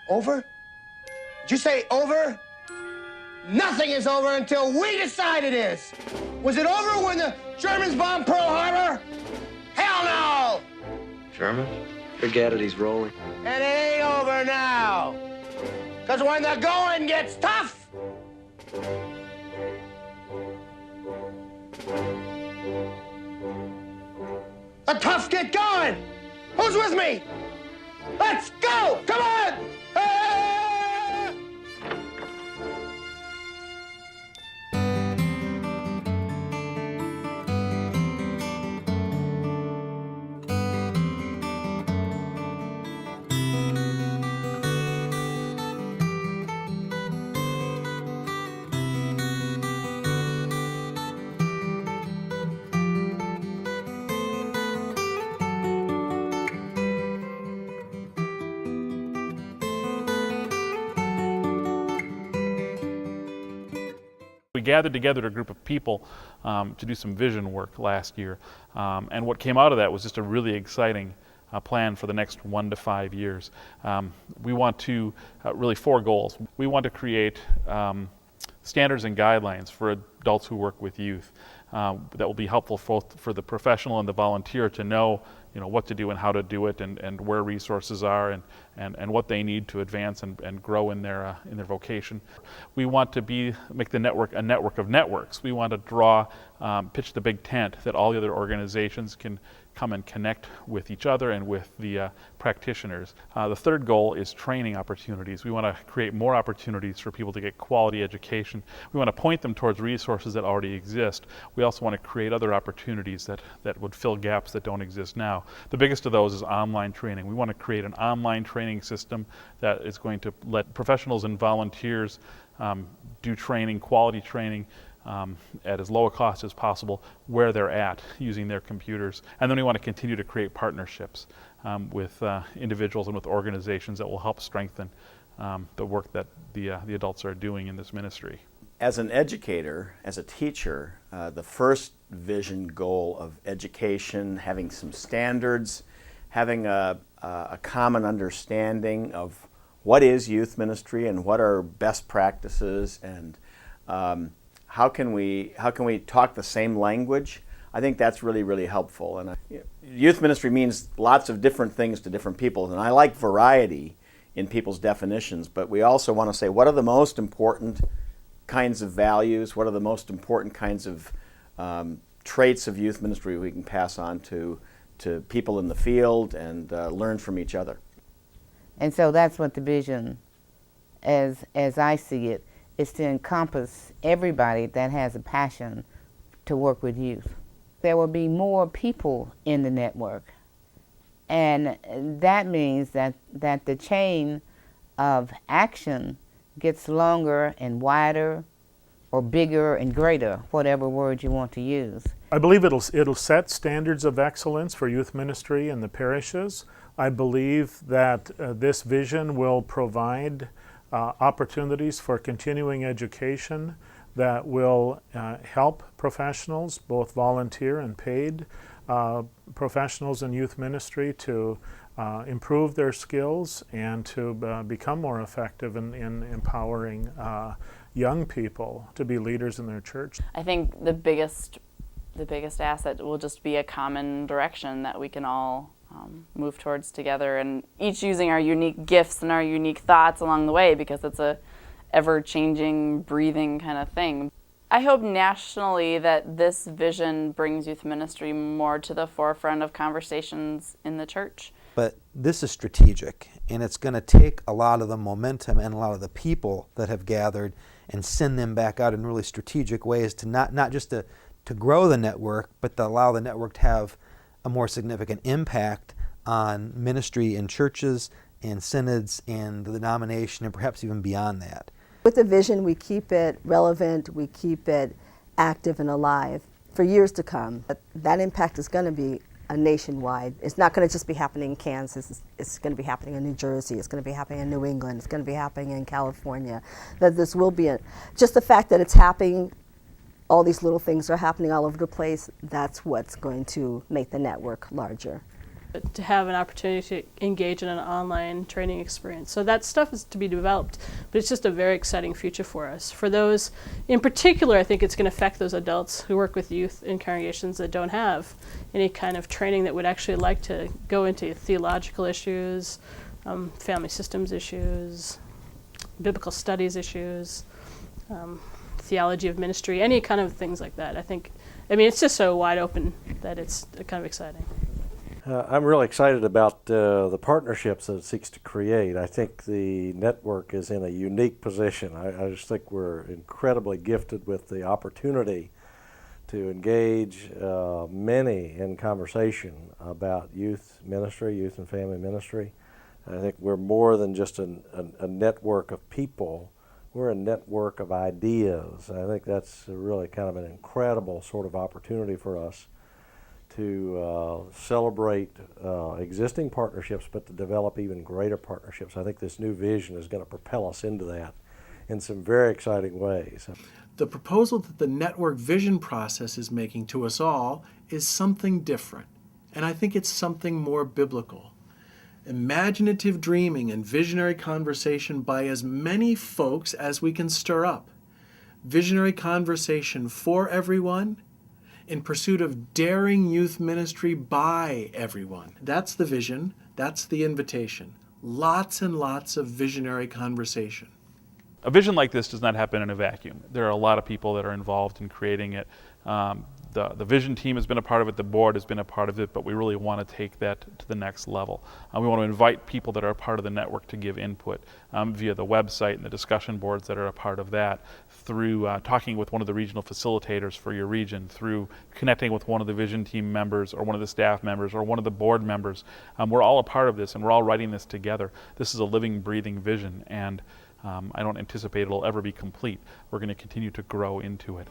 Over? Did you say over? Nothing is over until we decide it is. Was it over when the Germans bombed Pearl Harbor? Hell no! German? Forget it, he's rolling. And it ain't over now. Because when the going gets tough, the toughs get going. Who's with me? Let's go! Come on! Ah! We gathered together a group of people to do some vision work last year, and what came out of that was just a really exciting plan for the next 1 to 5 years. We want to really 4 goals. We want to create standards and guidelines for adults who work with youth that will be helpful both for the professional and the volunteer to know what to do and how to do it, and where resources are, and what they need to advance and grow in their vocation. We want to make the network a network of networks. We want to pitch the big tent that all the other organizations can come and connect with each other and with the practitioners. The third goal is training opportunities. We want to create more opportunities for people to get quality education. We want to point them towards resources that already exist. We also want to create other opportunities that would fill gaps that don't exist now. The biggest of those is online training. We want to create an online training system that is going to let professionals and volunteers do training, quality training, at as low a cost as possible where they're at using their computers. And then we want to continue to create partnerships with individuals and with organizations that will help strengthen the work that the adults are doing in this ministry. As an educator, as a teacher, the first vision goal of education, having some standards, having a common understanding of what is youth ministry and what are best practices, and how can we talk the same language? I think that's really, really helpful. And youth ministry means lots of different things to different people, and I like variety in people's definitions, but we also want to say, what are the most important kinds of values, what are the most important kinds of traits of youth ministry we can pass on to people in the field and learn from each other. And so that's what the vision, as I see it, is to encompass everybody that has a passion to work with youth. There will be more people in the network, and that means that the chain of action gets longer and wider, or bigger and greater, whatever word you want to use. I believe it'll set standards of excellence for youth ministry in the parishes. I believe that this vision will provide opportunities for continuing education that will help professionals, both volunteer and paid professionals in youth ministry, to improve their skills and to become more effective in empowering young people to be leaders in their church. I think the biggest asset will just be a common direction that we can all move towards together, and each using our unique gifts and our unique thoughts along the way, because it's a ever-changing, breathing kind of thing. I hope nationally that this vision brings youth ministry more to the forefront of conversations in the church. But this is strategic, and it's going to take a lot of the momentum and a lot of the people that have gathered and send them back out in really strategic ways to not just to grow the network, but to allow the network to have a more significant impact on ministry in churches and synods and the denomination, and perhaps even beyond that. With the vision, we keep it relevant, we keep it active and alive for years to come. That impact is going to be nationwide. It's not going to just be happening in Kansas. It's going to be happening in New Jersey. It's going to be happening in New England. It's going to be happening in California. That this will be just the fact that it's happening. All these little things are happening all over the place. That's what's going to make the network larger. to have an opportunity to engage in an online training experience. So that stuff is to be developed, but it's just a very exciting future for us. For those, in particular, I think it's going to affect those adults who work with youth in congregations that don't have any kind of training that would actually like to go into theological issues, family systems issues, biblical studies issues, theology of ministry, any kind of things like that. I mean, it's just so wide open that it's kind of exciting. I'm really excited about the partnerships that it seeks to create. I think the network is in a unique position. I just think we're incredibly gifted with the opportunity to engage many in conversation about youth ministry, youth and family ministry. I think we're more than just a network of people. We're a network of ideas. I think that's really kind of an incredible sort of opportunity for us to celebrate existing partnerships, but to develop even greater partnerships. I think this new vision is going to propel us into that in some very exciting ways. The proposal that the network vision process is making to us all is something different, and I think it's something more biblical. Imaginative dreaming and visionary conversation by as many folks as we can stir up. Visionary conversation for everyone, in pursuit of daring youth ministry by everyone. That's the vision, that's the invitation. Lots and lots of visionary conversation. A vision like this does not happen in a vacuum. There are a lot of people that are involved in creating it. The vision team has been a part of it, the board has been a part of it, but we really want to take that to the next level. We want to invite people that are a part of the network to give input via the website and the discussion boards that are a part of that, through talking with one of the regional facilitators for your region, through connecting with one of the vision team members or one of the staff members or one of the board members. We're all a part of this and we're all writing this together. This is a living, breathing vision, and I don't anticipate it'll ever be complete. We're going to continue to grow into it.